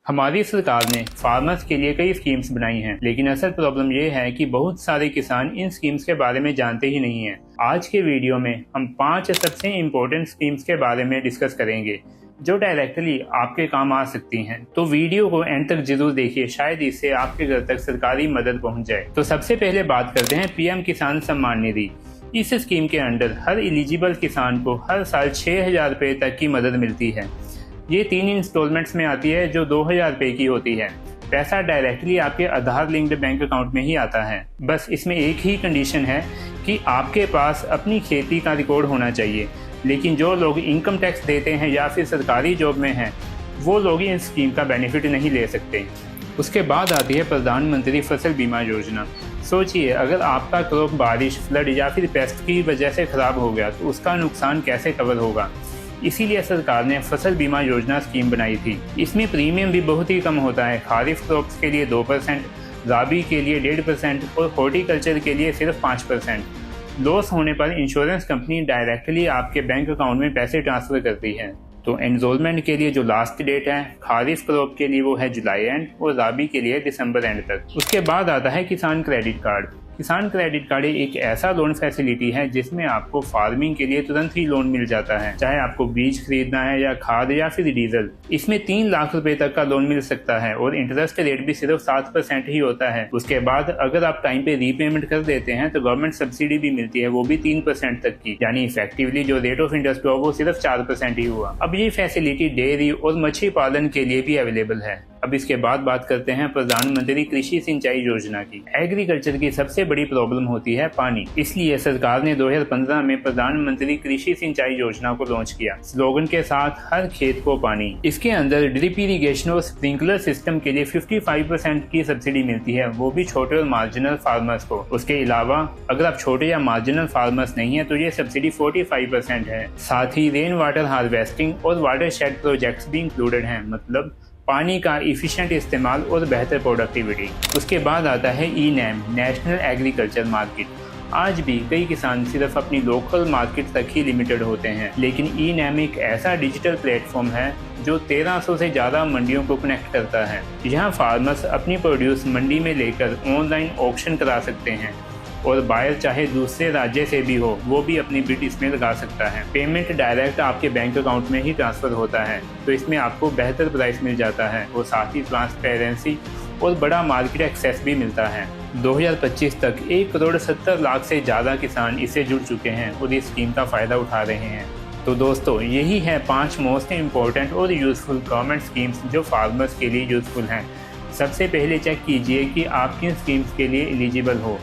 हमारी सरकार ने फार्मर्स के लिए कई स्कीम्स बनाई हैं, लेकिन असल प्रॉब्लम ये है कि बहुत सारे किसान इन स्कीम्स के बारे में जानते ही नहीं हैं। आज के वीडियो में हम 5 सबसे इम्पोर्टेंट स्कीम्स के बारे में डिस्कस करेंगे जो डायरेक्टली आपके काम आ सकती हैं। तो वीडियो को एंड तक जरूर देखिए, शायद इससे आपके घर तक सरकारी मदद पहुंच जाए। तो सबसे पहले बात करते हैं पीएम किसान सम्मान निधि। इस स्कीम के अंडर हर एलिजिबल किसान को हर साल 6,000 रुपए तक की मदद मिलती है। ये 3 इंस्टॉलमेंट्स में आती है जो 2,000 रुपए की होती है। पैसा डायरेक्टली आपके आधार लिंक्ड बैंक अकाउंट में ही आता है। बस इसमें एक ही कंडीशन है कि आपके पास अपनी खेती का रिकॉर्ड होना चाहिए। लेकिन जो लोग इनकम टैक्स देते हैं या फिर सरकारी जॉब में हैं, वो लोग इन स्कीम का बेनिफिट नहीं ले सकते। उसके बाद आती है प्रधानमंत्री फसल बीमा योजना। सोचिए, अगर आपका क्रॉप बारिश, फ्लड या फिर पेस्ट की वजह से खराब हो गया तो उसका नुकसान कैसे कवर होगा। इसीलिए सरकार ने फसल बीमा योजना स्कीम बनाई थी। इसमें प्रीमियम भी बहुत ही कम होता है। खारिफ क्रॉप्स के लिए 2%, राबी के लिए 1.5% और हॉर्टिकल्चर के लिए सिर्फ 5%। लॉस होने पर इंश्योरेंस कंपनी डायरेक्टली आपके बैंक अकाउंट में पैसे ट्रांसफर करती है। तो एनरोलमेंट के लिए जो लास्ट डेट है खारिफ क्रॉप के लिए वो है जुलाई एंड और राबी के लिए दिसंबर एंड तक। उसके बाद आता है किसान क्रेडिट कार्ड। किसान क्रेडिट कार्ड एक ऐसा लोन फैसिलिटी है जिसमें आपको फार्मिंग के लिए तुरंत ही लोन मिल जाता है, चाहे आपको बीज खरीदना है या खाद या फिर डीजल। इसमें 3 लाख रुपए तक का लोन मिल सकता है और इंटरेस्ट रेट भी सिर्फ 7% ही होता है। उसके बाद अगर आप टाइम पे रीपेमेंट कर देते हैं तो गवर्नमेंट सब्सिडी भी मिलती है, वो भी 3% तक की। यानी इफेक्टिवली जो रेट ऑफ इंटरेस्ट हुआ वो सिर्फ 4% ही हुआ। अब ये फैसिलिटी डेयरी और मछली पालन के लिए भी अवेलेबल है। अब इसके बाद बात करते हैं प्रधानमंत्री कृषि सिंचाई योजना की। एग्रीकल्चर की सबसे बड़ी प्रॉब्लम होती है पानी, इसलिए सरकार ने 2015 में प्रधानमंत्री कृषि सिंचाई योजना को लॉन्च किया, स्लोगन के साथ हर खेत को पानी। इसके अंदर ड्रिप इरिगेशन और स्प्रिंकलर सिस्टम के लिए 55% की सब्सिडी मिलती है, वो भी छोटे और मार्जिनल फार्मर्स को। उसके अलावा अगर आप छोटे या मार्जिनल फार्मर्स नहीं है तो ये सब्सिडी 45% है। साथ ही रेन वाटर हार्वेस्टिंग और वाटर शेड प्रोजेक्ट्स भी इंक्लूडेड हैं, मतलब पानी का इफिशिएंट इस्तेमाल और बेहतर प्रोडक्टिविटी। उसके बाद आता है ई-नैम, नेशनल एग्रीकल्चर मार्केट। आज भी कई किसान सिर्फ अपनी लोकल मार्केट तक ही लिमिटेड होते हैं, लेकिन ई-नैम एक ऐसा डिजिटल प्लेटफॉर्म है जो 1300 से ज़्यादा मंडियों को कनेक्ट करता है। यहाँ फार्मर्स अपनी प्रोड्यूस मंडी में लेकर ऑनलाइन ऑक्शन करा सकते हैं और बायर चाहे दूसरे राज्य से भी हो वो भी अपनी बिड इसमें लगा सकता है। पेमेंट डायरेक्ट आपके बैंक अकाउंट में ही ट्रांसफर होता है, तो इसमें आपको बेहतर प्राइस मिल जाता है और साथ ही ट्रांसपेरेंसी और बड़ा मार्केट एक्सेस भी मिलता है। 2025 तक 1,70,00,000 से ज़्यादा किसान इससे जुड़ चुके हैं और इस स्कीम का फ़ायदा उठा रहे हैं। तो दोस्तों, यही है 5 मोस्ट इम्पोर्टेंट और यूज़फुल गवर्नमेंट स्कीम्स जो फार्मर्स के लिए यूज़फुल हैं। सबसे पहले चेक कीजिए कि आप किन स्कीम्स के लिए एलिजिबल हो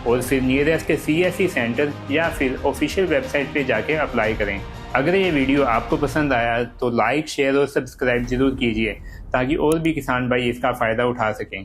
और फिर नियरेस्ट CSC सेंटर या फिर ऑफिशियल वेबसाइट पे जाके अप्लाई करें। अगर ये वीडियो आपको पसंद आया तो लाइक, शेयर और सब्सक्राइब जरूर कीजिए ताकि और भी किसान भाई इसका फ़ायदा उठा सकें।